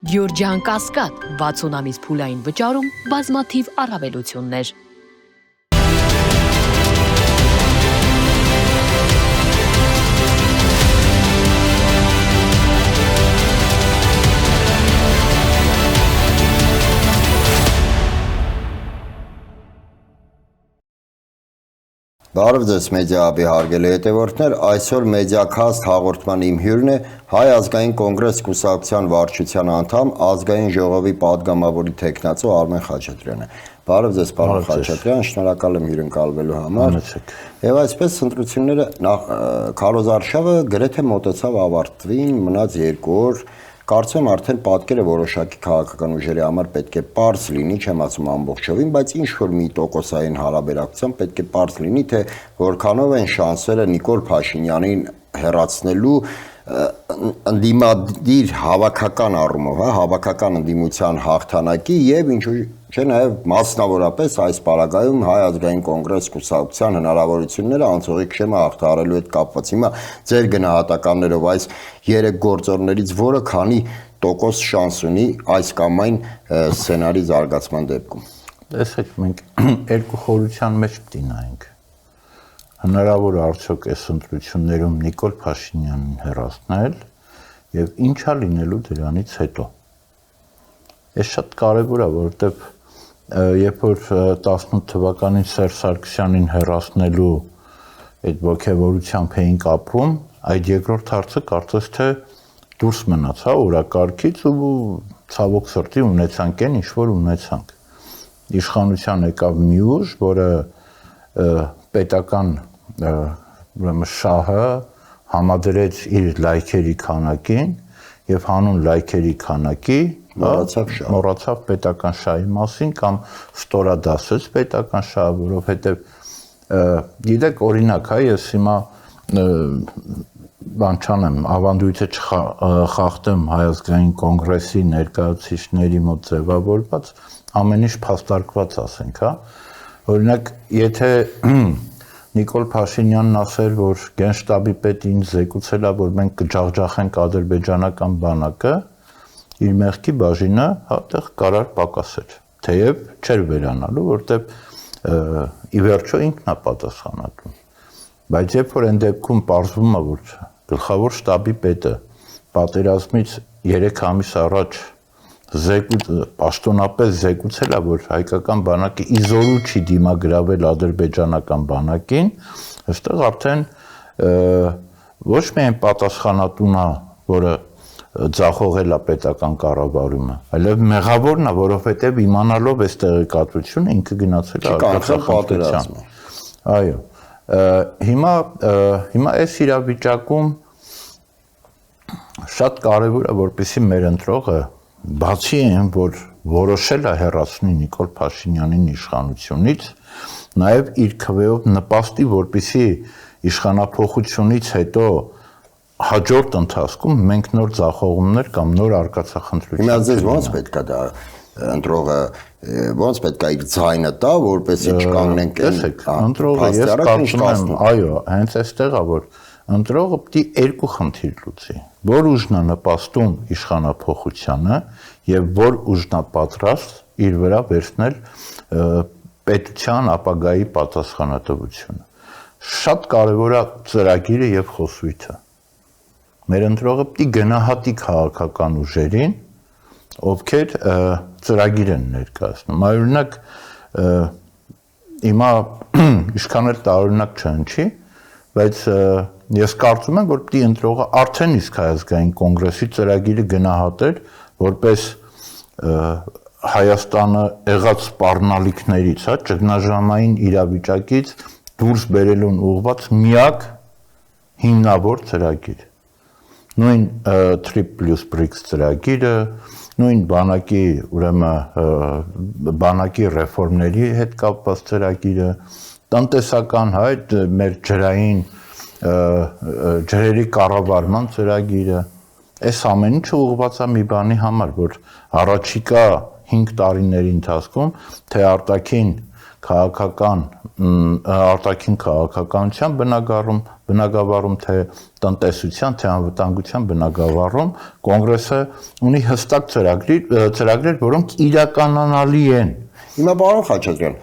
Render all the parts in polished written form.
Գյորջյան Կասկադ 60 ամիս փուլային վճարում բազմաթիվ առավելություններ։ Բարև ձեզ մեդիա-հաբի հարգելի հետևորդներ, այսօր մեդիա-քասթ հաղորդման իմ հյուրն է Հայ ազգային կոնգրես կուսակցության վարչության անդամ, ազգային ժողովի падգամավորի թեկնածու Արմեն Խաչատրյանը։ Բարև ձեզ, պարոն Խաչատրյան, շնորհակալ եմ հյուրընկալվելու համար։ Եվ այսպես ընտրությունները քարոզարշավը գրեթե մոտեցավ ավարտվին, մնաց 2 օր։ Կարծում եմ արդեն պատկերը որոշակի քաղաքական ուժերի համար պետք է պարզ լինի, չեմ ասում ամբողջովին, բայց ինչ որ մի տոկոսային հարաբերակցությամբ պետք է պարզ լինի, թե որքանով են շանսերը Նիկոլ Փաշինյանին հեռացնելու ընդդիմադիր հավաքական առումով, հավաքական ընդդիմության հաղթանակի եւ ինչու՞ չէ նաեւ մասնավորապես այս պարագայում Հայ ազգային կոնգրես կուսակցության հնարավորությունները անցողիկ շեմը հաղթահարելու հետ կապված։ Հիմա ձեր գնահատականներով այս 3 գործոններից որը քանի տոկոս շանս ունի այս կամ այն սցենարի զարգացման դեպքում։ Տեսեք, մենք երկու խորհրդության մեջ պետք է նայենք։ Հնարավոր է արդյոք այս ընտրություններում Նիկոլ Փաշինյանին հեռացնել եւ ինչա լինելու դրանից հետո։ Այս շատ կարեւոր է, որովհետեւ երբ որ 18 թվականին Սերժ Սարգսյանին հեռացնելու այդ ողջավորությամբ էին կապում, այդ երկրորդ հարցը կարծես թե դուրս մնաց, օրակարգից ու ցավոք սրտի ունեցանք այն ինչ որ ունեցանք։ Իշխանության եկավ մի ուժ, որը պետական ուրեմն շահը համադրեց իր լայքերի քանակին եւ հանուն լայքերի քանակի մոռացավ պետական շահի մասին կամ ստորադասեց պետական շահը, որովհետեւ գիտեք օրինակ, ես հիմա բան չանեմ, ավանդույթը չխախտեմ Հայ ազգային կոնգրեսի ներկայացուցիչների մոտ ձևավորված ամեն ինչ փաստարկված ասենք, օրինակ, եթե Նիկոլ Փաշինյանն ասեր, որ գենշտաբի պետը ինձ զեկուցել է, որ մենք կջախջախենք ադրբեջանական բանակը, իր մեղքի բաժինը հատեղ կարար պակասեր, թեև չէր վերանալու, որտեղ ի վերջո ինքն է պատասխանատու։ Բայց երբ որ այն դեպքում պարզվում է, որ գլխավոր շտաբի պետը պատերազմից 3 ամիս առաջ պաշտոնապես զեկուցել է, որ հայկական բանակը իզորու չի դիմագրավել ադրբեջանական բանակին, այստեղ արդեն ոչ միայն պատասխանատուն է, որը ձախողել է պետական կառավարումը, այլև մեղավորն է, որովհետև իմանալով այս տեղեկատվությունը ինքը գնացել է արտադրության։ Այո։ Հիմա այս իրավիճակում շատ կարևոր է, որպեսզի մեր ընտրողը բացի այն, որ որոշել է հեռացնել Նիկոլ Փաշինյանին իշխանությունից, նաև իր քվեով նպաստի, որպեսզի իշխանափոխությունից հետո հաջորդ ընթացքում մենք նոր ձախողումներ կամ նոր արկածախնդրություն։ Հիմա ձեզ ո՞նց պետք է դա ընտրողը ո՞նց պետք է իր ձայնը տա, որպեսզի չկանգնենք։ Տեսեք, ընտրողը ես կարծում եմ, այո, հենց այստեղ է, որ ընտրողը պետք է 2 խնդիր լուծի, որ ուժն է նպաստում իշխանափոխությանը եւ որ ուժն է պատրաստ իր վրա վերցնել պետության ապագայի պատասխանատվությունը։ Շատ կարեւոր է ծրագիրը եւ խոսույթը։ Մեր ընտրողը պետք է գնահատի քաղաքական ուժերին, ովքեր ծրագիր են ներկայացնում։ Օրինակ, հիմա ինչքան էլ տարօրինակ չհնչի, բայց ես կարծում եմ, որ պետք է ընտրողը արդեն իսկ Հայ ազգային կոնգրեսի ծրագիրը գնահատեր, որպես Հայաստանը եղած սպառնալիքներից, ճգնաժամային իրավիճակից դուրս բերելուն ուղղված միակ հիմնավոր ծրագիր։ Նույն Triple BRICS ծրագիրը, նույն բանակի, ուրեմն բանակի ռեֆորմների հետ կապված ծրագիրը, տնտեսական այդ մեր ջրային ջրերի կառավարման ծրագիրը, այս ամեն ինչը ուղղված է մի բանի համար, որ առաջիկա 5 տարիների ընթացքում թե արտաքին քաղաքականության բնագառում, բնագավառում, թե տնտեսության, թե անվտանգության բնագավառում կոնգրեսը ունի հստակ ծրագրեր, որոնք իրականանալի են։ Հիմա պարոն Խաչատրյան,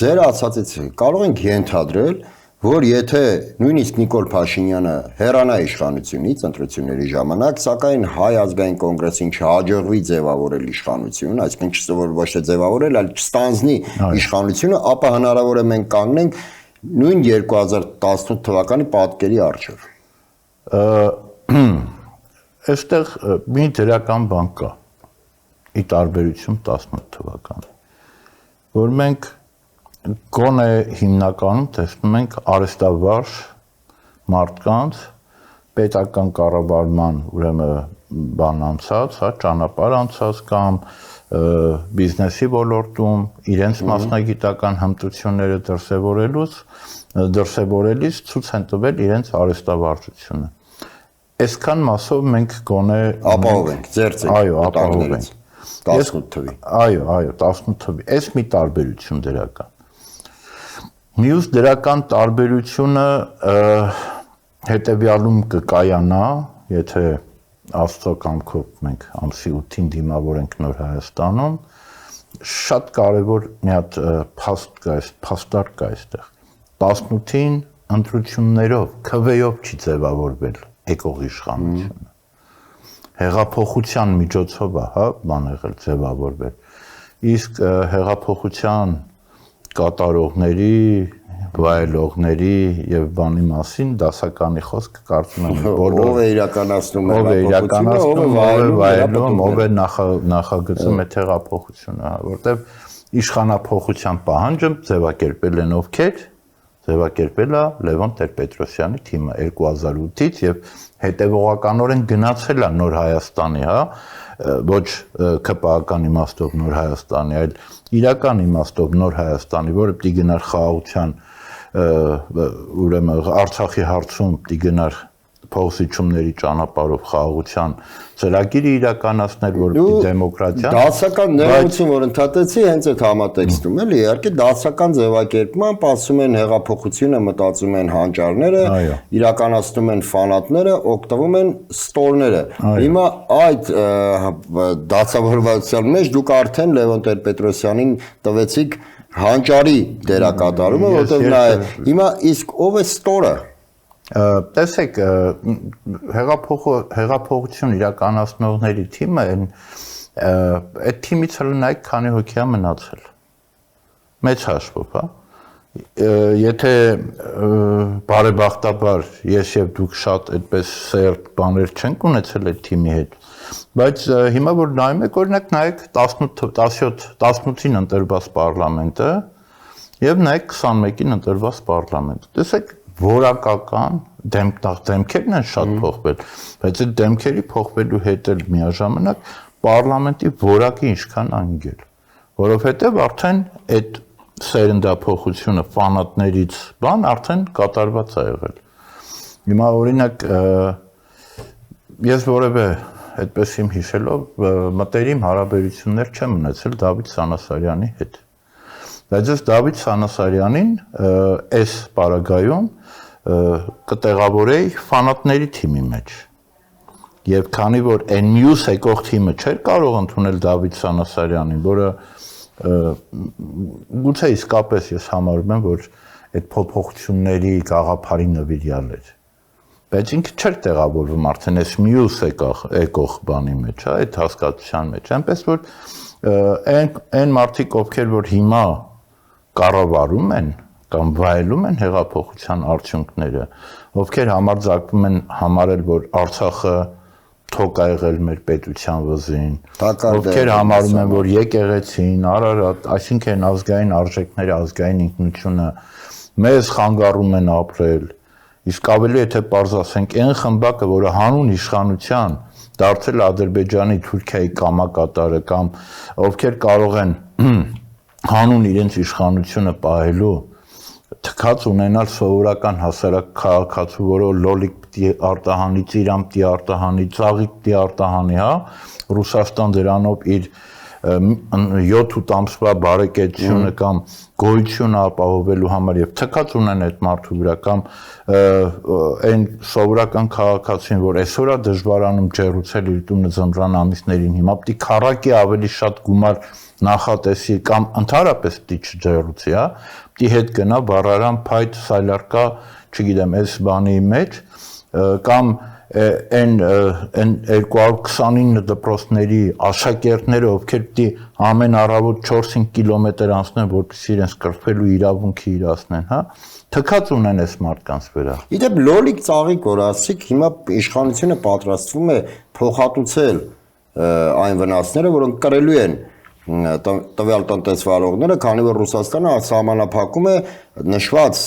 ձեր ասածից կարող ենք ենթադրել, որ եթե նույնիսկ Նիկոլ Փաշինյանը հեռանա իշխանությունից ընտրությունների ժամանակ, սակայն Հայ ազգային կոնգրեսին չհաջողվի ձևավորել իշխանություն, այսինքն ոչ թե ձևավորել, այլ չստանձնի իշխանությունը, ապա հնարավոր է մենք կանգնենք նույն 2018 թվականի պատկերի առջև։ Այստեղ մի դրական բան կա՝ ի տարբերություն 18 թվականի, որ մենք գոնե հիմնականում տեսնում ենք արհեստավարժ մարդկանց պետական կառավարման ուրեմն բան անցած, հա, ճանապարհ անցած կամ բիզնեսի ոլորտում իրենց մասնագիտական հմտությունները դրսևորելիս ցույց են տվել իրենց արհեստավարժությունը։ Այսքան մասով մենք գոնե ապահովենք ձեր այո, ապահովենք 18 թվի։ Այո, 18 թվի։ Այս մի տարբերություն դրական։ Մյուս դրական տարբերությունը հետևյալում կկայանա, եթե Աստծո կամքով մենք ամսի 8-ին դիմավորենք Նոր Հայաստանում, շատ կարևոր մի հատ փաստարկ կա այստեղ։ 18-ին ընտրություններով, քվեով չի ձևավորվել եկող իշխանությունը։ Հեղափոխության միջոցով է, հա, բան եղել ձևավորվել։ Իսկ հեղափոխության կատարողների, վայելողների եւ բանի մասին դասականի խոսք կարծում եմ բոլոր ով է իրականացնում ով է վայելում, ով է նախագծում այդ հեղափոխությունը, հա, որտեվ իշխանափոխության պահանջը ձևակերպել են ովքեր, ձևակերպել է Լևոն Տեր-Պետրոսյանի թիմը 2008-ից եւ հետեւողականորեն գնացել է Նոր Հայաստանի, հա, ոչ ԿՊԱ-ական իմաստով Նոր Հայաստանի, այլ իրական իմաստով Նոր Հայաստանի, որը պիտի գնար խաղաղության, ուրեմն Արցախի հարցում պիտի գնար փոխզիջումների ճանապարհով խաղաղության ծրագիրը իրականացնել, որ պիտի դեմոկրատիան դասական ներողություն, որ ընդհատեցի հենց այդ համատեքստում, էլի, իհարկե դասական ձևակերպմամբ ասում են հեղափոխությունը մտածում են հանճարները, իրականացնում են ֆանատները, օգտվում են ստորները։ Հիմա այդ դասավորվածության մեջ դուք արդեն Լևոն Տեր-Պետրոսյանին տվեցիք հանճարի դերակատարումը, որտեղ նա հիմա իսկ ով է ստորը։ Տեսեք, հեղափոխություն իրականացնողների թիմը այդ թիմից հələ նայեք քանի հոգի է մնացել։ Մեծ հաշվով, հա։ Եթե բարեբախտաբար ես եւ դուք շատ այդպես սերտ բաներ չենք ունեցել այդ թիմի հետ, բայց հիմա որ նայում եք, օրինակ նայեք 18-ին ընտրված պարլամենտը եւ նայեք 21-ին ընտրված պարլամենտը։ Տեսեք որակական դեմքերն են շատ փոխվել, բայց այդ դեմքերի փոխվելու հետ էլ միաժամանակ պարլամենտի որակը ինչքան անգել, որովհետև արդեն այդ սերնդափոխությունը ֆանատներից բան արդեն կատարված է եղել։ Հիմա օրինակ ես որևէ այդպես իմ հիշելով մտերիմ հարաբերություններ չեմ ունեցել Դավիթ Սանասարյանի հետ։ Բայց ես Դավիթ Սանասարյանին այս պարագայում կտեղավորեի ֆանատների թիմի մեջ։ Եվ քանի որ այն մյուս եկող թիմը չէր կարող ընդունել Դավիթ Սանասարյանին, որը գուցե իսկապես ես համարում եմ, որ այդ փոփոխությունների գաղափարի նվիրյալ էր։ Բայց ինքը չէր տեղավորվում արդեն այս մյուս եկող բանի մեջ, հա, այդ հասկացության մեջ։ Այնպես որ այն մարդիկ, ովքեր որ հիմա կառավարում են կամ վայելում են հեղափոխության արդյունքները, ովքեր համարձակվում են համարել, որ Արցախը թոք է եղել մեր պետության վզին, ովքեր համարում են, որ եկեղեցին, Արարատ, այսինքն ազգային արժեքները, ազգային ինքնությունը մեզ խանգարում են ապրել, իսկ ավելի եթե պարզ ասենք, այն խմբակը, որը հանուն իշխանության դարձել Ադրբեջանի, Թուրքիայի կամակատարը կամ ովքեր կարող են հանուն իրենց իշխանությունը պահելու թքած ունենալ սովորական հասարակ քաղաքացու, որը լոլիկ պիտի արտահանի, ծիրան պիտի արտահանի, ծաղիկ պիտի արտահանի, հա, Ռուսաստան դրանով իր 7-8 ամսվա բարեկեցությունը կամ գոյությունը ապահովելու համար եւ թքած ունեն այդ մարդու վրա կամ այն սովորական քաղաքացին, որ այսօր է դժվարանում ջերուցել իր տունը ձմռան ամիսներին, հիմա պիտի քառակի ավելի շատ գումար նախատեսի կամ ընդհանրապես պիտի չջերուցի, հա, պիտի հետ գնա բառարան փայտ սայլարկա, չգիտեմ, այս բանի մեջ կամ այն 229 դպրոցների աշակերտները, ովքեր պիտի ամեն առավոտ 4-5 կիլոմետր անցնեն, որպեսզի իրենց կրթվելու իրավունքը իրացնեն, հա, թքած ունեն այս մարդկանց վրա։ Իդեպ լոլիկ ծաղիկ որ ասիկ, հիմա իշխանությունը պատրաստվում է փոխհատուցել այն վնասները, որոնք կրելու են տվյալ տնտեսվարողները, քանի որ Ռուսաստանը սահմանափակում է նշված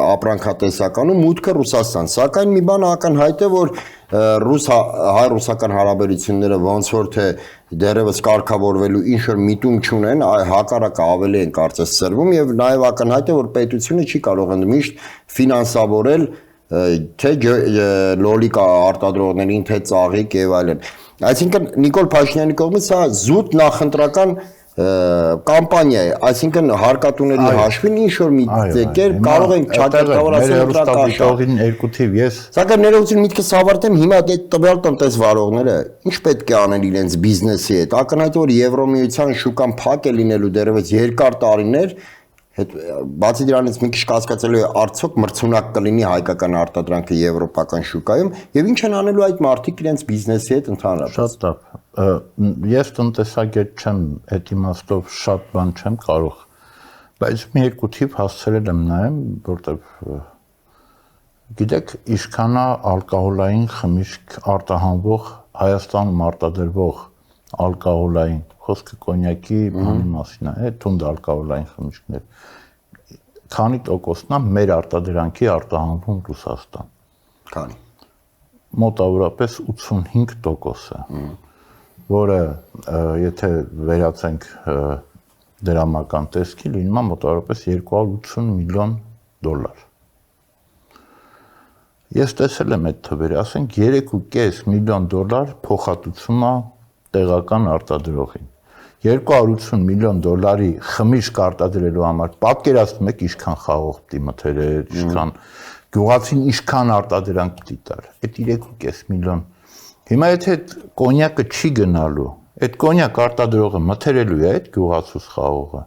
ապրանքատեսականում մուտքը Ռուսաստան, սակայն մի բան ակնհայտ է, որ հայ-ռուսական հարաբերությունները ոնց որ թե դեռևս կարգավորվելու ինչ-որ միտում չունեն, հակառակը ավելի են կարծես ծրվում եւ նաեւ ակնհայտ է, որ պետությունը չի կարող միշտ ֆինանսավորել թե լոլիկ արտադրողներին, թե ծաղիկ եւ այլն։ Այսինքն Նիկոլ Փաշինյանի կողմից սա զուտ նախընտրական կամպանիա է, այսինքն հարկատուների հաշվին ինչ-որ մի կերպ կարող են չակերտավորացնել ընտրակաշարին 2 թիվ ես։ Սակայն ներողություն միտքս ավարտեմ, հիմա այդ տվյալ տնտեսվարողները ինչ պետք է անեն իրենց բիզնեսի հետ, ակնհայտ որ Եվրոմիության շուկան փակ է լինելու դեռևս երկար տարիներ, բացի դրանից մի քիչ կասկածելու է արդյոք մրցունակ կլինի հայկական արտադրանքը եվրոպական շուկայում եւ ինչ են անելու այդ մարդիկ իրենց բիզնեսի հետ ընդհանրապես։ Շատ լավ։ Ես տնտեսագետ չեմ, այդ իմաստով շատ բան չեմ կարող, բայց մի երկու թիվ հասցրել եմ նայեմ, որտեղ գիտեք, ինչքանա ալկոհոլային խմիչք արտահանվող Հայաստանում արտադրվող ալկոհոլային, խոսքը կոնյակի բանի մասին է, թունդ ալկոհոլային խմիչքներ, քանի տոկոսն է մեր արտադրանքի արտահանվում Ռուսաստան։ Քանի։ Մոտավորապես 85%-ը, որը եթե վերացենք դրամական տեսքի, լինում է մոտավորապես $280 միլիոն։ Ես տեսել եմ այդ թվերը, ասենք $3.5 միլիոն փոխհատուցում է տեղական արտադրողին։ $280 միլիոն խմիչք արտադրելու համար պատկերացնում եք ինչքան խաղող պիտի մթերեր, ինչքան գյուղացին ինչքան արտադրանք պիտի տար։ Այդ 3.5 միլիոն։ Հիմա եթե այդ կոնյակը չի գնալու, այդ կոնյակ արտադրողը մթերելու է այդ գյուղացուց խաղողը։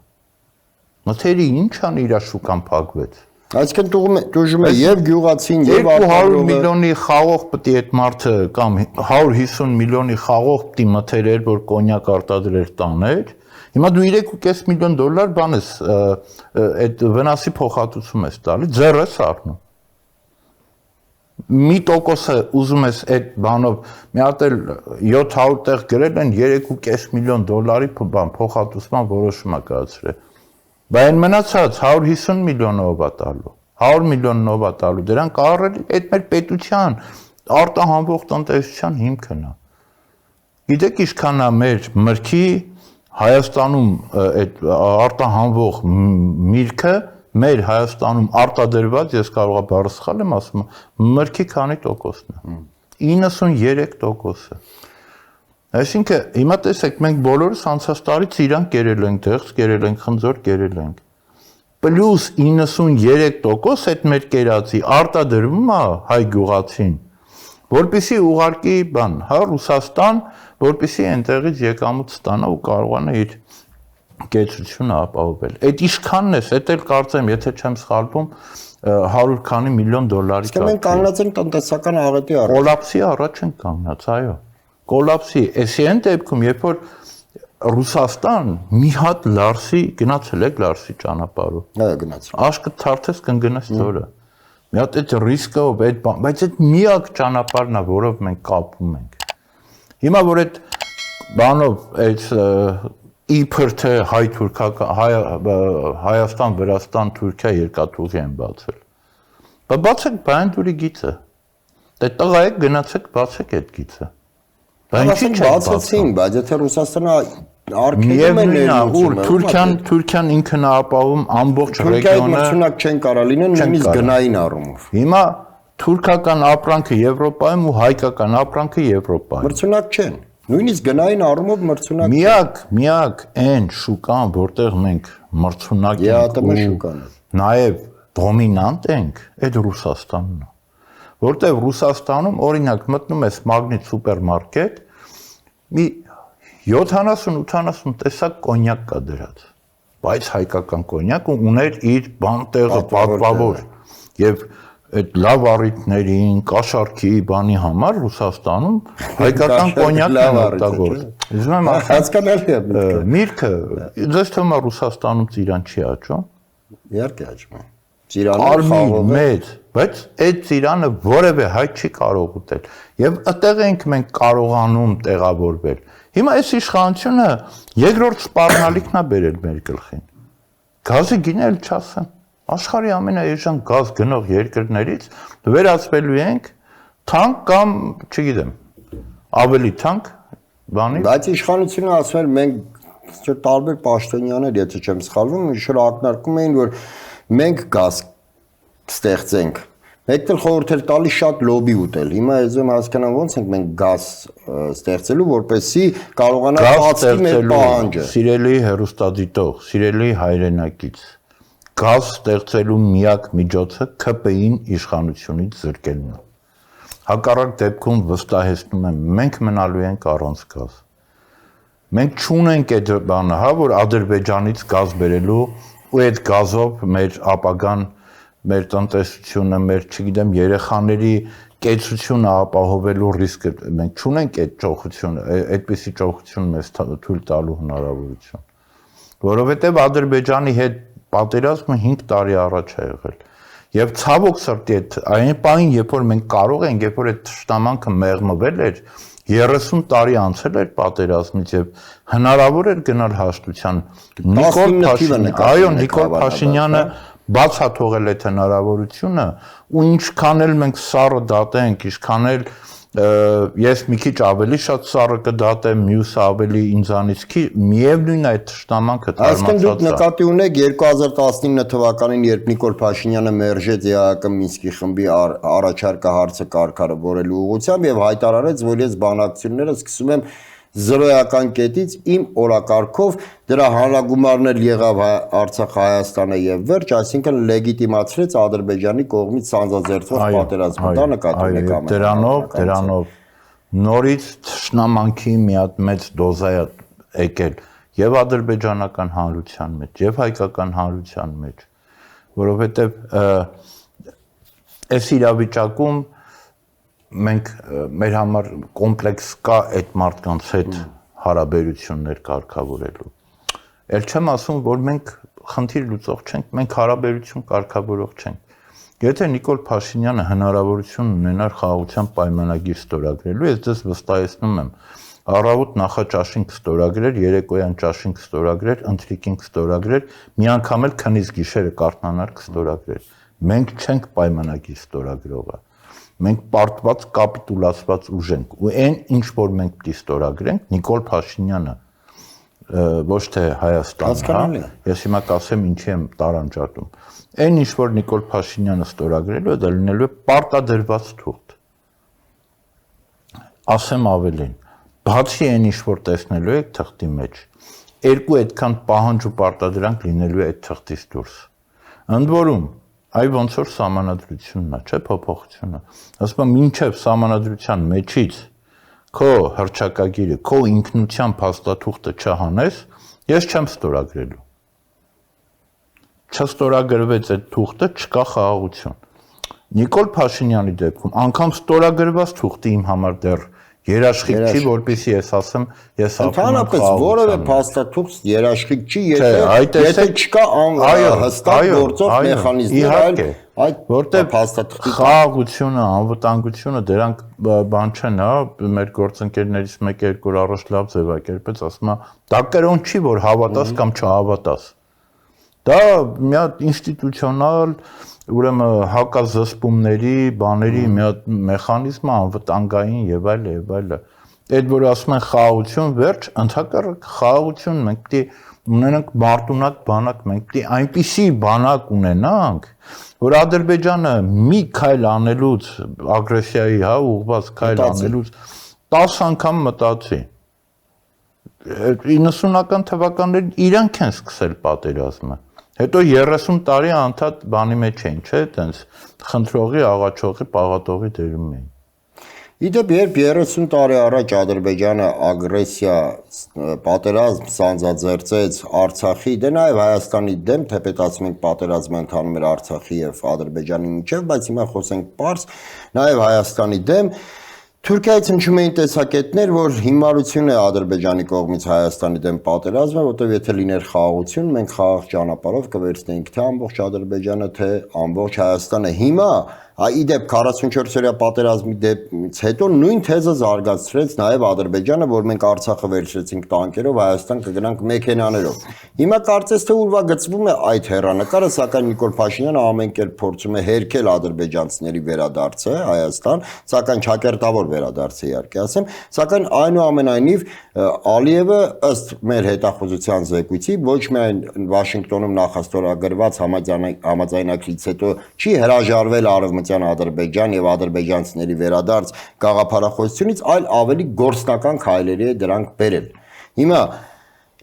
Մթերի ինչ անի իր շուկան փակվեց։ Այսինքն դժում է եւ գյուղացին եւ 200 միլիոնի խաղող պիտի այդ մարդը կամ 150 միլիոնի խաղող պիտի մթերեր, որ կոնյակ արտադրեր տաներ։ Հիմա դու 3.5 միլիոն դոլար բան ես այդ վնասի փոխհատուցում ես տալի, ձեռս առնում։ Մի տոկոսը ուզում ես այդ բանով մի հատ էլ 700 տեղ գրել են 3.5 միլիոն դոլարի փոխհատուցման որոշում է կայացրել։ Բայց այն մնացած 150 միլիոնով է տալու, 100 միլիոնով է տալու, դրանք առել այդ մեր պետության արտահանվող տնտեսության հիմքն է։ Գիտեք ինչքան է մեր մրգի Հայաստանում այդ արտահանվող միրգը մեր Հայաստանում արտադրված, ես կարող եմ բառը սխալ եմ ասում, մրգի քանի տոկոսն է։ 93%-ը։ Այսինքն հիմա տեսեք մենք բոլորս անցած տարի ծիրան կերել ենք, դեղց կերել ենք, խնձոր կերել ենք։ Պլյուս 93% այդ մեր կերածի արտադրվում է հայ գյուղացին, որպեսի ուղարկի բան, հա Ռուսաստան, որպեսի այնտեղից եկամուտ ստանա ու կարողանա իր կեցությունը ապահովել։ Այդ ինչքանն է, դա էլ կարծեմ, եթե չեմ սխալվում, 100 քանի միլիոն դոլարի կարգի։ Մենք կանգնած ենք տնտեսական աղետի առաջ։ Կոլապսի առաջ ենք կանգնած, այո։ Կոլապսի, էսի այն դեպքում, երբ որ Ռուսաստան մի հատ Լարսի գնացել եք Լարսի ճանապարհով։ Այո, գնացել։ Աշկը թարթես կընկնես ծորը։ Մի հատ այդ ռիսկով այդ բան, բայց այդ միակ ճանապարհն է, որով մենք կապվում ենք։ Հիմա որ այդ բանով այդ իբր թե Հայաստան, Վրաստան, Թուրքիա երկաթուղի են բացել։ Բայց բացեք Բայանդուրի գիծը։ Դե տղա եք գնացեք բացեք այդ գիծը։ Բայց ինչի՞ բացեցին, բայց եթե Ռուսաստանը արկելում է ներմուծում, Թուրքիան ինքն է ապահովում ամբողջ ռեգիոնը։ Թուրքիայի մրցունակ չեն կարա լինեն նույնիսկ գնային առումով։ Հիմա թուրքական ապրանքը Եվրոպայում ու հայկական ապրանքը Եվրոպայում։ Մրցունակ չեն։ Նույնիսկ գնային առումով մրցունակ Միակ այն շուկան, որտեղ մենք մրցունակ ԵԱՏՄ ենք շուկան է։ Նաև դոմինանտ ենք, այդ Ռուսաստանն է։ Որտեղ Ռուսաստանում օրինակ մտնում ես Մագնիտ սուպերմարկետ, մի 70-80 տեսակ կոնյակ կա դրած, բայց հայկական կոնյակը ուներ իր բան տեղը պատվավոր եւ այդ լավ առիթներին, կաշառքի բանի համար Ռուսաստանում հայկական կոնյակն է օգտագործվում։ Ուզում եմ հասկանալի է։ Միրգը ձեզ թվում է Ռուսաստանում ծիրան չի աճում։ Իհարկե աճում է։ Ծիրանը Արմի մեծ, բայց այդ ծիրանը որևէ հայ չի կարող ուտել։ Եվ այդտեղ ենք մենք կարողանում տեղավորվել։ Հիմա այս իշխանությունը երկրորդ սպառնալիքն է բերել մեր գլխին։ Գազի գինը էլ չասեմ։ Աշխարհի ամենաեժան գազ գնող երկրներից վերածվելու ենք թանկ կամ, չգիտեմ, ավելի թանկ բանի։ Բայց իշխանությունը ասում էր մենք տարբեր պաշտոնյաներ, եթե չեմ սխալվում, ինչ-որ ակնարկում էին, որ մենք գազ ստեղծենք։ Մեկն էլ խորհուրդ էր տալիս շատ լոբի ուտել։ Հիմա եզում հասկանամ ոնց ենք մենք գազ ստեղծելու, որպեսզի կարողանանք բացել մեր պահանջը։ Սիրելի հեռուստադիտող, սիրելի հայրենակից, գազ ստեղծելու միակ միջոցը ԿՊ-ին իշխանությունից զրկելն է։ Հակառակ դեպքում վստահեցնում եմ, մենք մնալու ենք առանց գազ։ Մենք չունենք այդ բանը, հա, որ Ադրբեջանից գազ բերելու ու այդ գազով մեր ապագան, մեր տնտեսությունը, մեր, չգիտեմ, երեխաների կեցությունը ապահովելու ռիսկը մենք չունենք այդ ճոխությունը, այդպիսի ճոխություն մեզ թույլ տալու հնարավորություն։ Որովհետև Ադրբեջանի հետ պատերազմը 5 տարի առաջ է եղել։ Եվ ցավոք սրտի այն պահին, երբ որ մենք կարող ենք, երբ որ այդ թշնամանքը մեղմվել էր, 30 տարի անցել էր պատերազմից եւ հնարավոր էր գնալ հաշտության։ Նիկոլ Փաշինյանը բաց է թողել այդ հնարավորությունը ու ինչքան էլ մենք սառը դատենք, ինչքան էլ ես մի քիչ ավելի շատ սառը կդատեմ, մյուսը ավելի ինձանից միևնույն այդ թշնամանքը Այսինքն դուք նկատի ունեք 2019 թվականին, երբ Նիկոլ Փաշինյանը մերժեց ԵԱԿ Մինսկի խմբի առաջարկը հարցը կարգավորելու ուղղությամբ եւ հայտարարեց, որ ես բանակցությունները սկսում եմ զրոյական կետից իմ օրակարգով, դրա հանրագումարն էլ եղավ Արցախ, Հայաստանը եւ վերջ, այսինքն լեգիտիմացրեց Ադրբեջանի կողմից սանձազերծված պատերազմը։ Դա նկատի ունեք Դրանով նորից թշնամանքի մի հատ մեծ դոզա է եկել եւ ադրբեջանական հանրության մեջ, եւ հայկական հանրության մեջ, որովհետեւ այս իրավիճակում մենք մեր համար կոմպլեքս կա այդ մարդկանց հետ հարաբերություններ կարգավորելու։ Էլ չեմ ասում, որ մենք խնդիր լուծող չենք, մենք հարաբերություն կարգավորող չենք։ Եթե Նիկոլ Փաշինյանը հնարավորություն ունենար խաղաղության պայմանագիր ստորագրելու, ես ձեզ վստահեցնում եմ, առավոտ նախաճաշին կստորագրեր, երեկոյան ճաշին կստորագրեր, ընթրիկին կստորագրեր, մի անգամ էլ քնից գիշերը կարթնանար կստորագրեր։ Մենք չենք պայմանագիր ստորագրողը։ Մենք պարտված կապիտուլացված ուժ ենք ու այն ինչ որ մենք պիտի ստորագրենք Նիկոլ Փաշինյանը ոչ թե Հայաստանը, ես հիմա կասեմ ինչի եմ տարանջատում։ Այն ինչ որ Նիկոլ Փաշինյանը ստորագրելու է, դա լինելու է պարտադրված թուղթ։ Ասեմ ավելին, բացի այն ինչ որ տեսնելու եք թղթի մեջ, երկու այդքան պահանջ ու պարտադրանք լինելու է այդ թղթից դուրս։ Ընդ որում Այ ոնց որ սահմանադրությունն է, չէ՞ փոփոխությունը։ Ասում եմ, մինչև սահմանադրության մեջից քո հռչակագիրը, քո ինքնության փաստաթուղթը չհանես, ես չեմ ստորագրելու։ Չստորագրվեց այդ թուղթը, չկա խաղաղություն։ Նիկոլ Փաշինյանի դեպքում անգամ ստորագրված թուղթը իմ համար դեռ երաշխիք չի, որպեսզի ես ասեմ, ես Ընդհանրապես որևէ փաստաթուղթ երաշխիք չի, եթե չկա հստակ գործող մեխանիզմներ, այլ որտեղ փաստաթղթի խաղաղությունը, անվտանգությունը դրանք բան չեն, հա, մեր գործընկերներից մեկ-երկու առաջ լավ ձևակերպեց, ասում է, դա կրոն չի, որ հավատաս կամ չհավատաս։ Դա մի հատ ինստիտուցիոնալ ուրեմն հակազսպումների, բաների մի հատ մեխանիզմ անվտանգային եւ այլը։ Այդ որ ասում են խաղաղություն, վերջ, ընդհակառակ խաղաղություն մենք պիտի ունենանք մարտունակ բանակ, մենք պիտի այնպիսի բանակ ունենանք, որ Ադրբեջանը մի քայլ անելուց ագրեսիայի, հա, ուղղված քայլ անելուց 10 անգամ մտածի։ 90-ական թվականներին իրանք են սկսել պատերազմը։ Հետո 30 տարի անդադ բանի մեջ էին, չէ՞, այտենց խնդրողի, աղաչողի, պաղատողի դերում էին։ Իդեպ երբ 30 տարի առաջ Ադրբեջանը ագրեսիա պատերազմ սանձաձերծեց Արցախի, դե նաև Հայաստանի դեմ, թեպետ ասում ենք պատերազմը ընթանում էր Արցախի եւ Ադրբեջանի միջև, բայց հիմա խոսենք պարզ, նաև Հայաստանի դեմ Թուրքիայից հնչում էին տեսակետներ, որ հիմարություն է Ադրբեջանի կողմից Հայաստանի դեմ պատերազմը, որտեղ եթե լիներ խաղաղություն, մենք խաղաղ ճանապարհով կվերցնեինք թե ամբողջ Ադրբեջանը, թե ամբողջ Հայաստանը։ Հիմա իդեպ 44-օրյա պատերազմի դեպից հետո նույն թեզը զարգացրեց նաև Ադրբեջանը, որ մենք Արցախը վերցրեցինք տանկերով, Հայաստան կգնանք մեքենաներով։ Հիմա կարծես թե ուրվագծվում է այդ հեռանկարը, սակայն Նիկոլ Փաշինյանը ամեն կերպ փորձում է հերքել ադրբեջանցիների վերադարձը Հայաստան, սակայն ճակերտավոր վերադարձը իհարկե ասեմ, սակայն այնուամենայնիվ Ալիևը ըստ մեր հետախուզության զեկույցի ոչ միայն Վաշինգտոնում նախաստորագրված համաձայնագրից հետո չի հրաժարվել Արևմտյան Ադրբեջան եւ ադրբեջանցիների վերադարձ գաղափարախոսությունից, այլ ավելի գործնական քայլերի է դրանք բերել։ Հիմա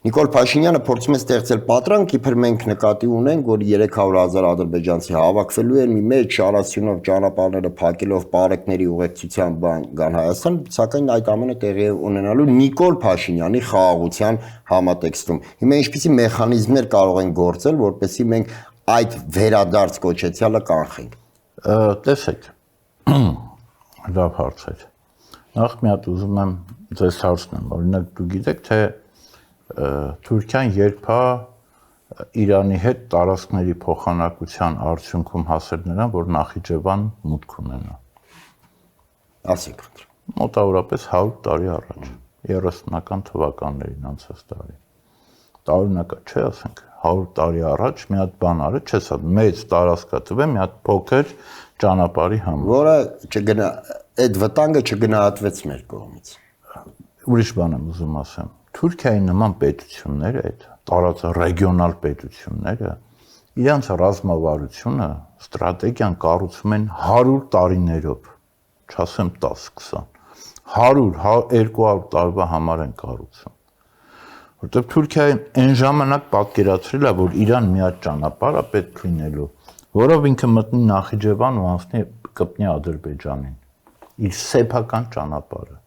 Նիկոլ Փաշինյանը փորձում է ստեղծել պատրանք, իբր մենք նկատի ունենք, որ 300,000 ադրբեջանցի հավաքվելու են մի մեծ շարասյունով ճանապարհները փակելով բարեկների ուղեկցությամբ գան Հայաստան, սակայն այդ ամենը տեղի է ունենալու Նիկոլ Փաշինյանի խաղաղության համատեքստում։ Հիմա ինչպիսի մեխանիզմներ կարող են գործել, որպեսզի մենք այդ վերադարձ կոչեցյալը կանխենք։ Տեսեք, լավ հարց է։ Նախ մի հատ ուզում եմ ձեզ հարցնեմ, օրինակ դու գիտեք, թե Թուրքիան երբ է Իրանի հետ տարածքների փոխանակության արդյունքում հասել նրան, որ Նախիջևան մուտք ունենա։ Ասեք։ Մոտավորապես 100 տարի առաջ, 30-ական թվականներին անցած տարի։ Տարօրինակա չէ, ասենք 100 տարի առաջ մի հատ բան արել, չես հատ մեծ տարածքատվե մի հատ փոքր ճանապարհի համար, որը այդ վտանգը չգնահատվեց մեր կողմից։ Ուրիշ բան եմ ուզում ասեմ։ Թուրքիայի նման պետությունները, այդ տարածա ռեգիոնալ պետությունները, իրենց ռազմավարությունը, ստրատեգիան կառուցում են 100 տարիներով, չասեմ 10-20, 100-200 տարվա համար են կառուցում։ Որտեղ Թուրքիան այն ժամանակ պատկերացրել է, որ Իրան մի հատ ճանապարհ է պետք լինելու, որով ինքը մտնի Նախիջևան ու անցնի կպնի Ադրբեջանին, իր սեփական ճանապարհը։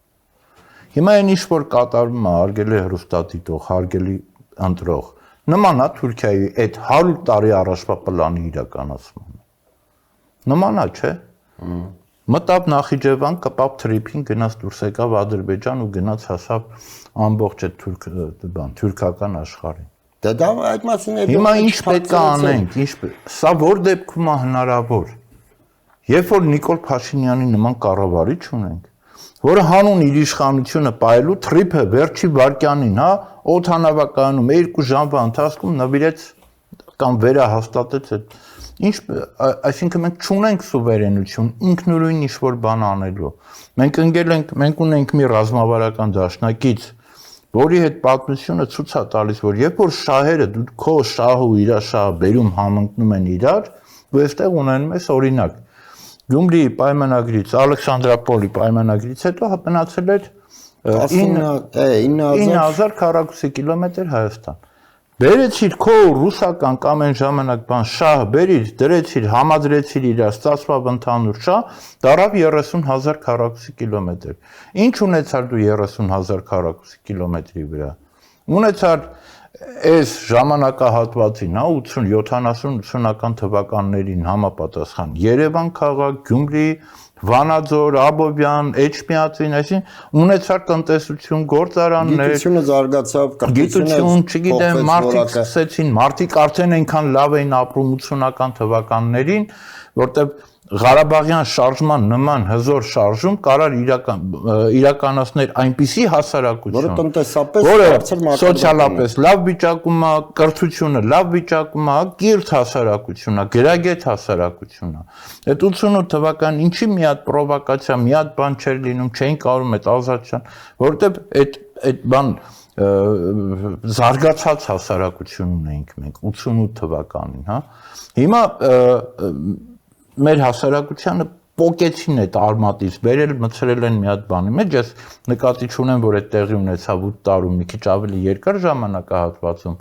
Հիմա այն ինչ որ կատարվում է, հարգելի հեռուստադիտող, հարգելի ընտրող, նման է Թուրքիայի այդ 100 տարի առաջվա պլանի իրականացմանը։ Նման է, չէ՞։ Մտավ Նախիջևան, կպավ թրիփին, գնաց դուրս եկավ Ադրբեջան ու գնաց հասավ ամբողջ այդ թուրքական աշխարհին։ Դե դա այդ մասին է։ Հիմա ինչ պետք է անենք, սա որ դեպքում է հնարավոր։ Երբ որ Նիկոլ Փաշինյանի նման կառավարիչ ունենք, որը հանուն իր իշխանությունը պահելու թրիփը վերջի վայրկյանին, հա, օդանավակայանում 2 ժամվա ընթացքում նվիրեց կամ վերահաստատեց այդ այսինքն մենք չունենք սուվերենություն, ինքնուրույն ինչ-որ բան անելու։ Մենք ունենք մի ռազմավարական դաշնակից, որի հետ պատմությունը ցույց է տալիս, որ երբ որ շահերը դու քո շահը ու իր շահը բերում համընկնում են իրար, դու այստեղ ունենում ես օրինակ Գյումրիի պայմանագրից, Ալեքսանդրապոլի պայմանագրից հետո մնացել էր 9000 քառակուսի կիլոմետր Հայաստան։ Բերեցիր քո ռուսական կամ այն ժամանակ բան շահը բերիր, դրեցիր, համադրեցիր իր ստացվավ ընդհանուր շահ, դարավ 30,000 քառակուսի կիլոմետր։ Ինչ ունեցար դու 30,000 քառակուսի կիլոմետրի վրա։ Ունեցար այս ժամանակահատվածին, հա 70-ական թվականներին համապատասխան Երևան քաղաք, Գյումրի, Վանաձոր, Աբովյան, Էջմիածին, այսինքն ունեցար տնտեսություն, գործարաններ, գիտությունը զարգացավ, գիտություն, չգիտեմ, մարդիկ սկսեցին, մարդիկ արդեն այնքան լավ էին ապրում 80-ական թվականներին, որտեղ Ղարաբաղյան շարժման նման հզոր շարժում կարար իրականացնել այնպիսի հասարակություն, որը տնտեսապես բարձր սոցիալապես լավ վիճակում է, կրթությունը լավ վիճակում է, կիրթ հասարակություն է, գրագետ հասարակություն է։ Այդ 88 թվականին ինչի մի հատ պրովոկացիա, մի հատ բան չէր լինում, չէին կարում այդ ազատության, որովհետև այդ բան զարգացած հասարակություն ունեինք մենք 88 թվականին, հա։ Հիմա մեր հասարակությանը պոկեցին այդ արմատից, բերել մցրել են մի հատ բանի մեջ, ես նկատի չունեմ, որ այդ տեղի ունեցավ 8 տարում մի քիչ ավելի երկար ժամանակահատվածում,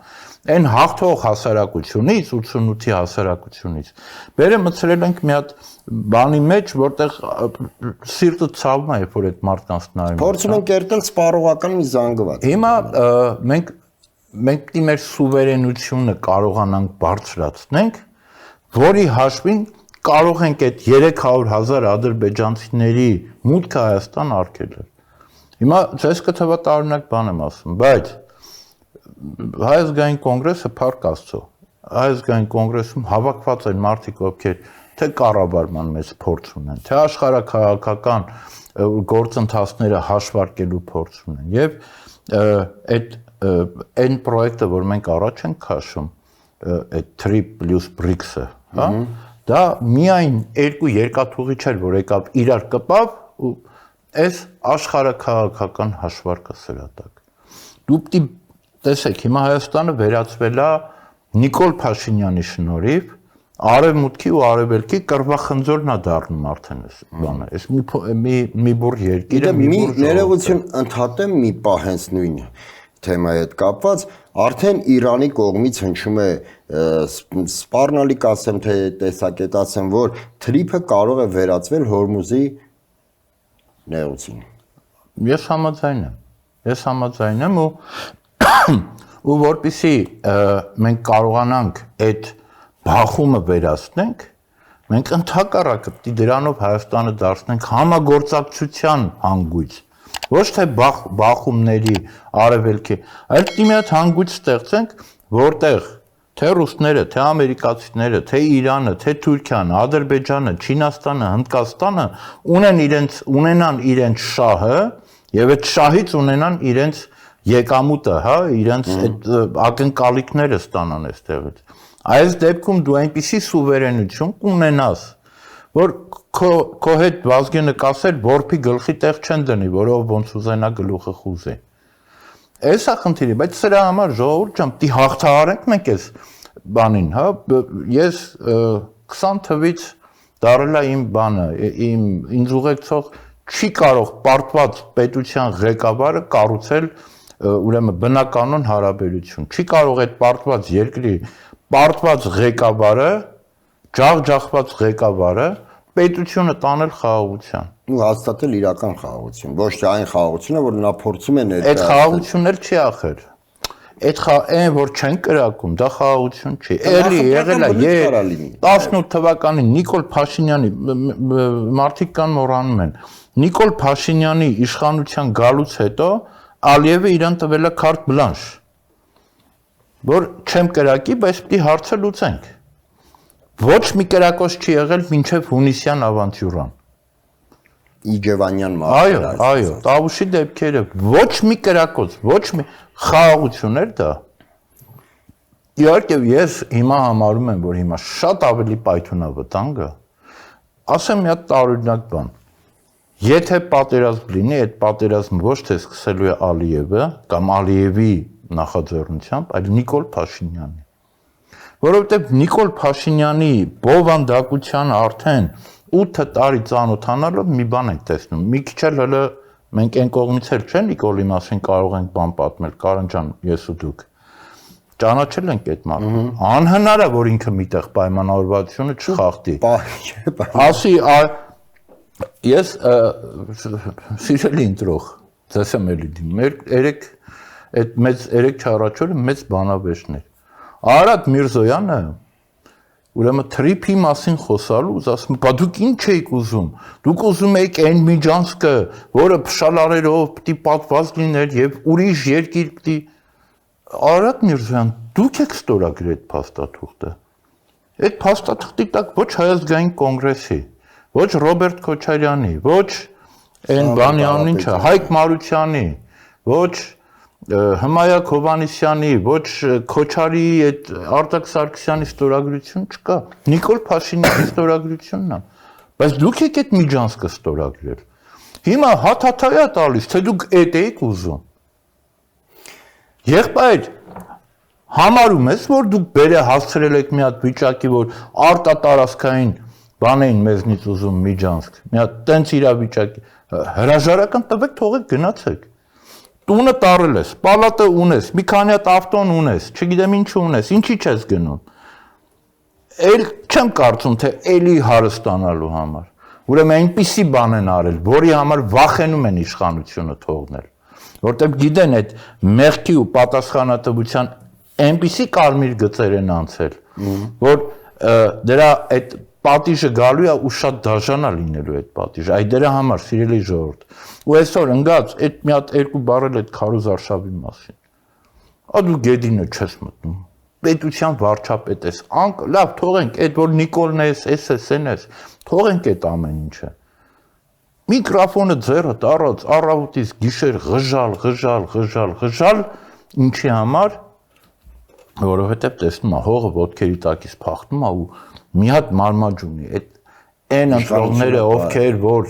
այն հաղթող հասարակությունից, 88-ի հասարակությունից, բերել մցրել ենք մի հատ բանի մեջ, որտեղ սիրտը ցավում է, երբ որ այդ մարդկանց նայում։ Փորձում են կերտել սպառողական մի զանգված։ Հիմա մենք պիտի մեր սուվերենությունը կարողանանք բարձրացնենք, որի հաշվին կարող ենք այդ 300,000 ադրբեջանցիների մուտքը Հայաստան արգելել։ Հիմա ձեզ կթվա տարօրինակ բան եմ ասում, բայց Հայ ազգային կոնգրեսը փառք Աստծո, Հայ ազգային կոնգրեսում հավաքված են մարդիկ, ովքեր թե կառավարման մեծ փորձ ունեն, թե աշխարհաքաղաքական գործընթացները հաշվարկելու փորձ ունեն, եւ այդ այն պրոյեկտը, որ մենք առաջ ենք քաշում, այդ 3+ BRICS-ը, հա, դա միայն երկու երկաթուղի չէր, որ եկավ իրար կպավ ու այս աշխարհաքաղաքական հաշվարկը սրատակ։ Դու պիտի տեսեք, հիմա Հայաստանը վերածվել է Նիկոլ Փաշինյանի շնորհիվ Արևմուտքի ու Արևելքի կռվախնձորն է դառնում արդեն այս բանը։ Այս մի բուր երկիրը մի բուր ներողություն ընդհատեմ մի պահ հենց նույն թեմայի հետ կապված, արդեն Իրանի կողմից հնչում է սպառնալիք ասեմ թե տեսակետացեմ, որ թրիփը կարող է վերածվել Հորմուզի նեղուցին։ Ես համաձայն եմ ու որպեսզի մենք կարողանանք այդ բախումը վերացնենք, մենք ընդհակառակը պիտի դրանով Հայաստանը դարձնենք համագործակցության հանգույց, ոչ թե բախումների արևելքի, այլ պիտի մի հատ հանգույց ստեղծենք, որտեղ թե ռուսները, թե ամերիկացիները, թե Իրանը, թե Թուրքիան, Ադրբեջանը, Չինաստանը, Հնդկաստանը ունենան իրենց շահը եւ այդ շահից ունենան իրենց եկամուտը, հա, իրենց այդ ակնկալիքները ստանան այստեղից։ Այս դեպքում դու այնպիսի սուվերենություն կունենաս, որ քո հետ Վազգենը կասեր որփի գլխի տեղ չեն դնի, որով ոնց ուզենա գլուխը խուզի։ Էսա խնդիրը, բայց սրա համար ժողովուրդ ջան, պիտի հաղթահարենք մենք այս բանին, հա, ես 20 թվից դարել է իմ բանը, ինձ ուղեկցող չի կարող պարտված պետության ղեկավարը կառուցել ուրեմն բնականon հարաբերություն, չի կարող այդ պարտված երկրի պարտված ղեկավարը, ջախջախված ղեկավարը պետությունը տանել խաղաղության։ Ու հաստատել իրական խաղաղություն, ոչ թե այն խաղաղությունը, որ նա փորձում է Այդ խաղաղությունն էլ չի ախր։ Այդ այն որ չեն կրակում, դա խաղաղություն չի։ Էլի եղել է 18 թվականին Նիկոլ Փաշինյանի մարդիկ կան մոռանում են։ Նիկոլ Փաշինյանի իշխանության գալուց հետո Ալիևը իրան տվել է քարտ բլանշ, որ չեմ կրակի, բայց պիտի հարցը լուծենք։ Ոչ մի կրակոց չի եղել մինչև հունիսյան ավանտյուրան։ Իջևանյան մարդը։ Այո, Տավուշի դեպքերը ոչ մի կրակոց, ոչ մի խաղաղություն էր դա։ Իհարկե ես հիմա համարում եմ, որ հիմա շատ ավելի պայթուն է վտանգը։ Ասեմ մի հատ տարօրինակ բան։ Եթե պատերազմ լինի, այդ պատերազմը ոչ թե սկսելու է Ալիևը կամ Ալիևի նախաձեռնությամբ, այլ Նիկոլ Փաշինյանի։ Որովհետև Նիկոլ Փաշինյանի բովանդակության արդեն 8 տարի ծանոթանալով մի բան ենք տեսնում։ Մի քիչ էլ հələ մենք այն կողմից էլ չէ Նիկոլի մասին կարող ենք բան պատմել, Կարեն ջան, ես ու դուք։ Ճանաչել ենք այդ մարդուն։ Անհնար է, որ ինքը միտեղ պայմանավորվածությունը չխախտի։ Ասի ես սիրելի ընտրող, ձեզ եմ էլի դիմում, այդ մեծ 3 չառաջորը մեծ բանավեճներ։ Արադ Միրզոյանը ուրեմն թրիփի մասին խոսալու ուզ ասում, բա դուք ինչ եք ուզում։ Դուք ուզում եք այն Միջանցկը, որը փշալարերով պիտի պատված լիներ եւ ուրիշ երկիր պիտի Արադ Միրզոյան, դուք եք ստորագրել այդ փաստաթուղթը։ Այդ փաստաթղթի տակ ոչ Հայ ազգային կոնգրեսի, ոչ Ռոբերտ Քոչարյանի, ոչ այն բանի անունը, Հայկ Մարությանի, ոչ Հմայակ Հովհաննիսյանի, ոչ Քոչարի այդ Արտակ Սարգսյանի ստորագրություն չկա։ Նիկոլ Փաշինյանի ստորագրությունն է։ Բայց դուք եք այդ Միջանցկը ստորագրել։ Հիմա հաթաթայա տալիս, թե դուք այդ եք ուզում։ Եղբայր, համարում ես, որ դուք բերը հասցրել եք մի հատ վիճակի, որ արտատարածքային բան էին մեզնից ուզում Միջանցք, մի հատ տենց իրավիճակի, հրաժարական տվեք, թողեք գնացեք։ Տունը տարել ես, պալատը ունես, մի քանի հատ ավտոն ունես, չգիտեմ ինչ ունես, ինչի չես գնում։ Էլ չեմ կարծում, թե էլի հարստանալու համար։ Ուրեմն այնպիսի բան են արել, որի համար վախենում են իշխանությունը թողնել, որտեղ գիտեն այդ մեղքի ու պատասխանատվության այնպիսի կարմիր գծեր են անցել, որ դրա այդ պատիժը գալու է ու շատ դաժան է լինելու այդ պատիժը, այդ դրա համար սիրելի ժողովուրդ։ Ու այսօր ընկած այդ մի հատ երկու բառել այդ Քարոզ Արշավի մասին։ Դու գեդինը չես մտնում։ Պետության վարչապետ ես, լավ, թողենք, այդ որ Նիկոլն ես, էս ես, թողենք այդ ամեն ինչը։ Միկրոֆոնը ձեռդ առած, առավոտից գիշեր ղժալ, ինչի համար, որովհետև տեսնում է, հողը ոտքերի տակից փախնում է ու մի հատ մարմաջ ունի, այն ընտրողները, ովքեր որ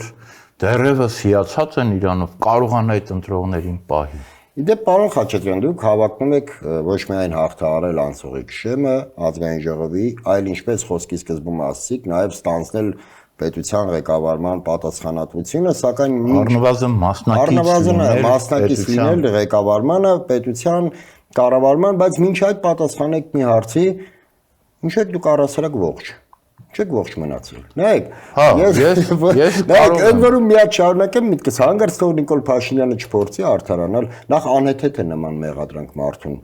դեռևս հիացած են իրանով, կարողան այդ ընտրողներին պահի։ Իդեպ պարոն Խաչատրյան, դուք հավակնում եք ոչ միայն հաղթահարել անցողի քշեմը ազգային ժողովի, այլ ինչպես խոսքի սկզբում ասացիք, նաև ստանձնել պետության ղեկավարման պատասխանատվությունը, սակայն առնվազն մասնակից լինել ղեկավարմանը, պետության կառավարման, բայց մինչ այդ պատասխանեք մի հարցի, ինչ եք դուք առասարակ ողջ։ Չեք ողջ մնացել։ Նայեք, ես որում միած շարունակեմ միտքս հանգարց թող Նիկոլ Փաշինյանը չփորձի արդարանալ, նախ անհեթեթ է նման մեղադրանք մարդուն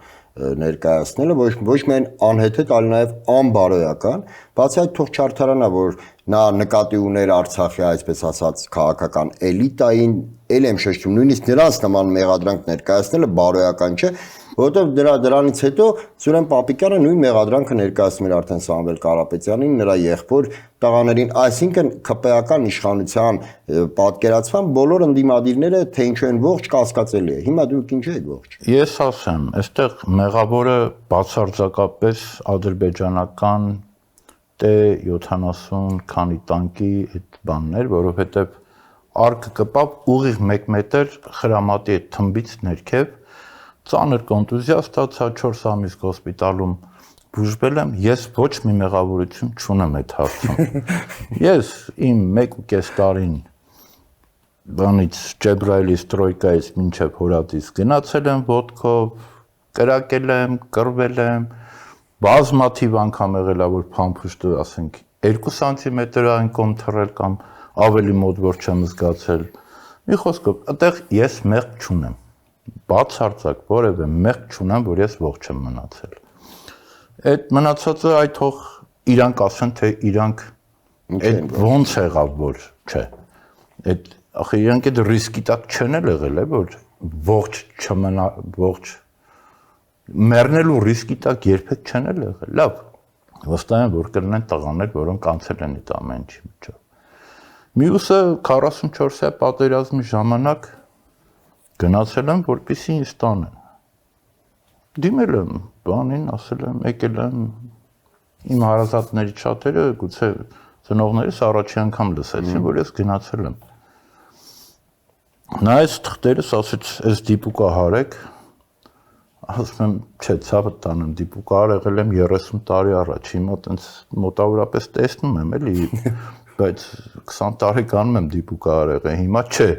ներկայացնելը, ոչ միայն անհեթեթ, այլ նաև անբարոյական, բացի այդ թող չարդարանա, որ նա նկատի ուներ Արցախի, այսպես ասած, քաղաքական էլիտային, ել եմ շեշտում, նույնիսկ նրանց նման մեղադրանք ներկայացնելը բարոյական չէ, որովհետև դրանից հետո Սուրեն Պապիկյանը նույն մեղադրանքը ներկայացնում էր արդեն Սամվել Կարապետյանին, նրա եղբոր տղաներին, այսինքն ԿՊ-ական իշխանության պատկերացման բոլոր ընդդիմադիրները թե ինչու են ողջ կասկածելի է։ Հիմա դուք ինչ եք ողջ։ Ես ասեմ, այստեղ մեղավորը բացարձակապես ադրբեջանական T-70 քանի տանկի այդ բանն էր, որովհետև արկը կպավ ուղիղ 1 մետր խրամատի այդ թմբից ներքև ծանր կոնտուզիա ստացա 4 ամիս հոսպիտալում բուժվել եմ, ես ոչ մի մեղավորություն չունեմ այդ հարցում։ Ես իմ 1.5 տարին բանից Ջեբրայելի ստրոյկայից մինչև հորատից գնացել եմ ոտքով, կրակել եմ, կռվել եմ, բազմաթիվ անգամ եղել է որ փամփուշտը, ասենք 2 սանտիմետր այն կողմ թռել կամ ավելի մոտ որ չեմ զգացել։ Մի խոսքով, այդտեղ ես մեղք չունեմ։ Բացարձակ որևէ մեղք չունեմ, որ ես ողջ եմ մնացել։ Այդ մնացածը այդ թող իրանք ասեն, թե իրանք այդ ոնց եղավ, որ չէ։ Այդ ախր իրանք այդ ռիսկի տակ չեն եղել, որ ողջ չմնա, ողջ մեռնելու ռիսկի տակ երբեք չեն եղել։ Լավ, վստահ եմ, որ կլինեն տղաներ, որոնք անցել են այդ ամեն ինչի միջով։ Մյուսը 44-յա պատերազմի ժամանակ գնացել եմ, որպեսզի ինձ տանեն։ Դիմել եմ, բանին, ասել եմ, եկել եմ, իմ հարազատների շատերը, գուցե ծնողներս առաջի անգամ լսեցին, որ ես գնացել եմ։ Նայեց թղթերս, ասեց, այս դիպուկա հարեք, ասում եմ, չէ, ցավը տանեմ, դիպուկա եղել եմ 30 տարի առաջ, հիմա տենց մոտավորապես տեսնում եմ, էլի, բայց 20 տարի կանում եմ դիպուկա եղել, հիմա չէ։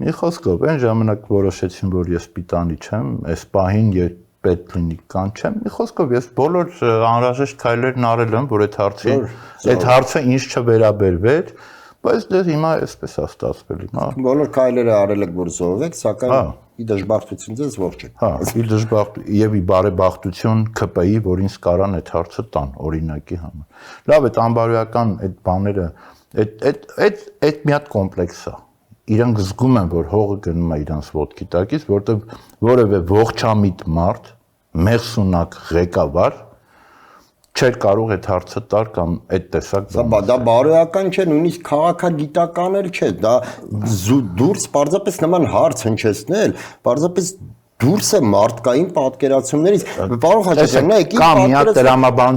Մի խոսքով, այն ժամանակ որոշեցին, որ ես պիտանի չեմ, այս պահին երբ պետք լինի կանչեմ, մի խոսքով ես բոլոր անհրաժեշտ քայլերն արել եմ, որ այդ հարցը ինձ չվերաբերվեր, բայց դե հիմա այսպես է ստացվել, հիմա բոլոր քայլերը արել եք, որ զոհվեք, սակայն ի դժբախտություն ձեզ ողջ եք։ Հա, ի դժբախտ եւ ի բարեբախտություն ԿՊ-ի, որ ինձ կարան այդ հարցը տան, օրինակի համար։ Լավ, այդ անբարոյական այդ բաները, այդ մի հատ կոմպլեքս է։ Իրանք զգում են, որ հողը գնում է իրանց ոտքի տակից, որտեղ որևէ ողջամիտ մարդ, մեղսունակ ղեկավար չէր կարող այդ հարցը տալ կամ այդ տեսակ բան։ Դա բարոյական չէ, նույնիսկ քաղաքագիտական էլ չէ, դա դուրս պարզապես նման հարց հնչեցնել, պարզապես դուրս է մարդկային պատկերացումներից։ Պարոն Խաչատրյան, նայեք,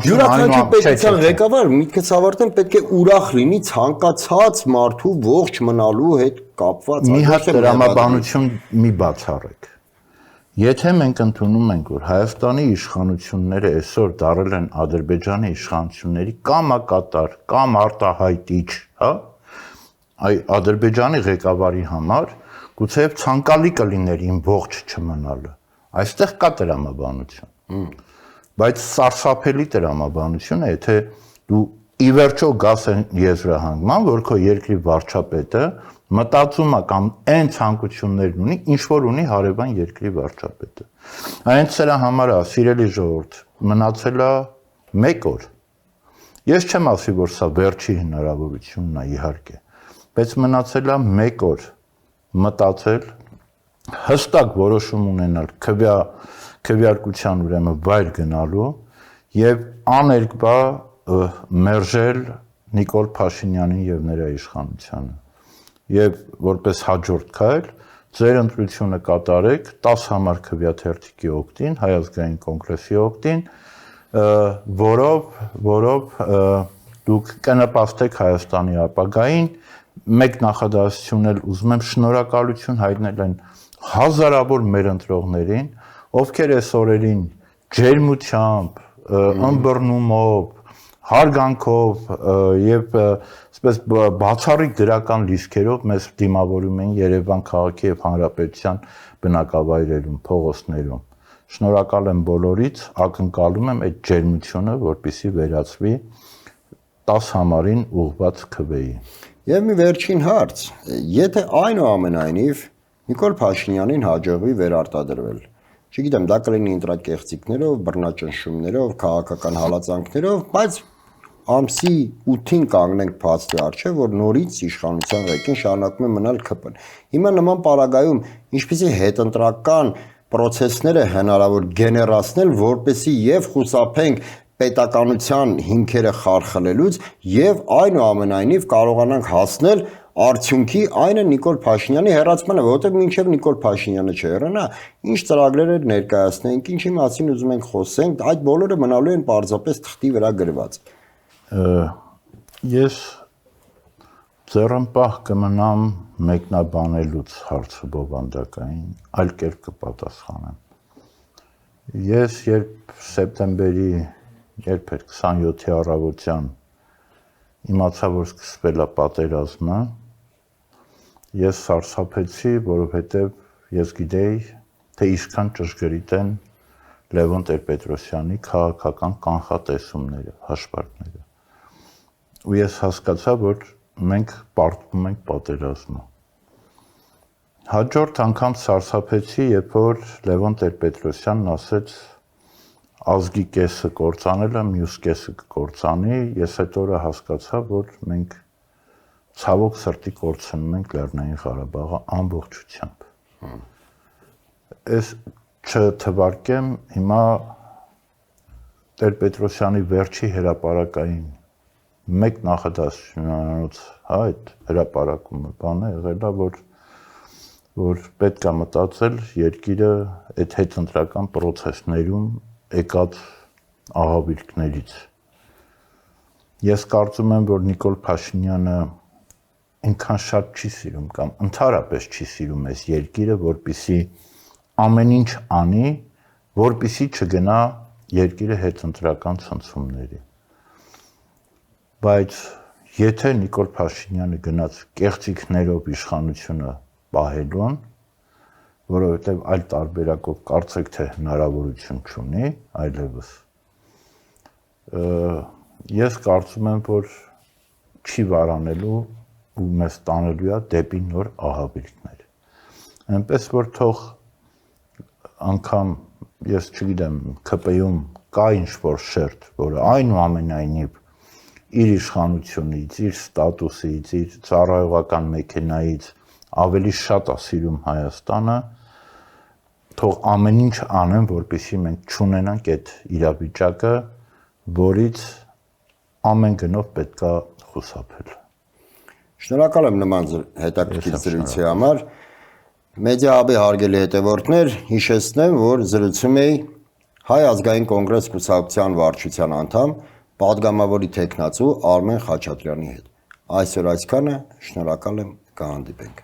յուրաքանչյուր պետության ղեկավար միտքս ավարտեն պետք է ուրախ լինի ցանկացած մարդու ողջ մնալու հետ կապված։ Մի հատ դրամաբանություն մի բացառեք։ Եթե մենք ընդունում ենք, որ Հայաստանի իշխանությունները այսօր դարել են Ադրբեջանի իշխանությունների կամակատար կամ արտահայտիչ, հա, այ Ադրբեջանի ղեկավարի համար գուցեև ցանկալի կլիներ իմ ողջ չմնալը։ Այստեղ կա տրամաբանություն։ Բայց սարսափելի տրամաբանություն է, եթե դու ի վերջո գաս են եզրահանգման, որ քո երկրի վարչապետը մտածում է կամ այն ցանկություններն ունի, ինչ որ ունի հարևան երկրի վարչապետը։ Այնց սրա համար է, սիրելի ժողովուրդ, մնացել է 1 օր։ Ես չեմ ասի, որ սա վերջի հնարավորությունն է, իհարկե, բայց մնացել է 1 օր մտածել, հստակ որոշում ունենալ քվեարկության ուրեմն վայր գնալու եւ աներկբա մերժել Նիկոլ Փաշինյանին եւ նրա իշխանությանը։ Եվ որպես հաջորդ քայլ ձեր ընտրությունը կատարեք 10 համար քվեաթերթիկի օգտին, Հայ ազգային կոնգրեսի օգտին, որով դուք կնպաստեք Հայաստանի ապագային։ Մեկ նախադասություն էլ ուզում եմ շնորհակալություն հայտնել այն հազարավոր մեր ընտրողներին, ովքեր այս օրերին ջերմությամբ, ըմբռնումով, հարգանքով եւ այսպես բացառիկ դրական լիցքերով մեզ դիմավորում են Երևան քաղաքի եւ հանրապետության բնակավայրերում, փողոցներում։ Շնորհակալ եմ բոլորից, ակնկալում եմ այդ ջերմությունը, որպեսզի վերածվի 10 համարին ուղղված քվեի։ Եվ մի վերջին հարց, եթե այնուամենայնիվ Նիկոլ Փաշինյանին հաջողվի վերարտադրվել, չգիտեմ, դա կլինի ընտրակեղծիքներով, բռնաճնշումներով, քաղաքական հալածանքներով, բայց ամսի 8-ին կանգնենք փաստի առջև, որ նորից իշխանության ղեկին շարունակում է մնալ ԿՊ-ն։ Հիմա նման պարագայում ինչպիսի հետընտրական պրոցեսներ է հնարավոր գեներացնել, որպեսզի եւ խուսափենք պետականության հիմքերը խարխլելուց եւ այնուամենայնիվ կարողանանք հասնել արդյունքի այնը Նիկոլ Փաշինյանի հեռացմանը, որովհետեւ մինչեւ Նիկոլ Փաշինյանը չհեռանա, ինչ ծրագրեր ներկայացնենք, ինչի մասին ուզում ենք խոսենք, այդ բոլորը մնալու են պարզապես թղթի վրա գրված։ Ես ձեռնպահ կմնամ մեկնաբանելուց հարցը բովանդակային, այլ կերպ կպատասխանեմ։ Ես երբ սեպտեմբերի 27-ի առավոտյան իմացա, որ սկսվել է պատերազմը, ես սարսափեցի, որովհետև ես գիտեի, թե ինչքան ճշգրիտ են Լևոն Տեր-Պետրոսյանի քաղաքական կանխատեսումները, հաշվարկները։ Ու ես հասկացա, որ մենք պարտվում ենք պատերազմը։ Հաջորդ անգամ սարսափեցի, երբ որ Լևոն Տեր-Պետրոսյանն ասեց ազգի կեսը կործանել է, մյուս կեսը կկործանի, ես այդ օրը հասկացա, որ մենք ցավոք սրտի կորցնում ենք Լեռնային Ղարաբաղը ամբողջությամբ։ Այս չթվարկեմ հիմա Տեր-Պետրոսյանի վերջի հրապարակային մեկ նախադասությունից այդ հրապարակումը բանը եղել է, որ պետք է մտածել երկիրը այդ հետընտրական պրոցեսներում եկած ահաբեկներից։ Ես կարծում եմ, որ Նիկոլ Փաշինյանը այնքան շատ չի սիրում կամ ընդհանրապես չի սիրում այս երկիրը, որպեսզի ամեն ինչ անի, որպեսզի չգնա երկիրը հետընտրական ցնցումների։ Բայց եթե Նիկոլ Փաշինյանը գնաց կեղծիքներով իշխանությունը պահելուն, որովհետև այլ տարբերակով կարծեք թե հնարավորություն չունի այլևս, ես կարծում եմ, որ չի վարանելու ու մեզ տանելու է դեպի նոր ահաբեկներ։ Այնպես որ թող անգամ ես չգիտեմ ԿՊ-ում կա ինչ-որ շերտ, որը այնուամենայնիվ իր իշխանությունից, իր ստատուսից, իր ծառայողական մեքենայից ավելի շատ է սիրում Հայաստանը, թող ամեն ինչ անեն, որպեսզի մենք չունենանք այդ իրավիճակը, որից ամեն գնով պետք է խուսափել։ Շնորհակալ եմ նման հետաքրքիր զրույցի համար։ Մեդիա հաբի հարգելի հետևորդներ, հիշեցնեմ, որ զրուցում էի Հայ ազգային կոնգրես կուսակցության վարչության անդամ, պատգամավորի թեկնածու Արմեն Խաչատրյանի հետ։ Այսօր այսքանը, շնորհակալ եմ, կհանդիպենք։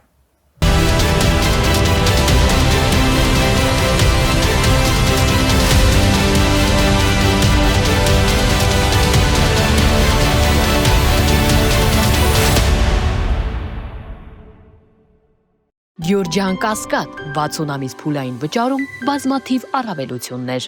Գյուրջան Կասկադ 60 ամիս փուլային վճարում բազմաթիվ առավելություններ։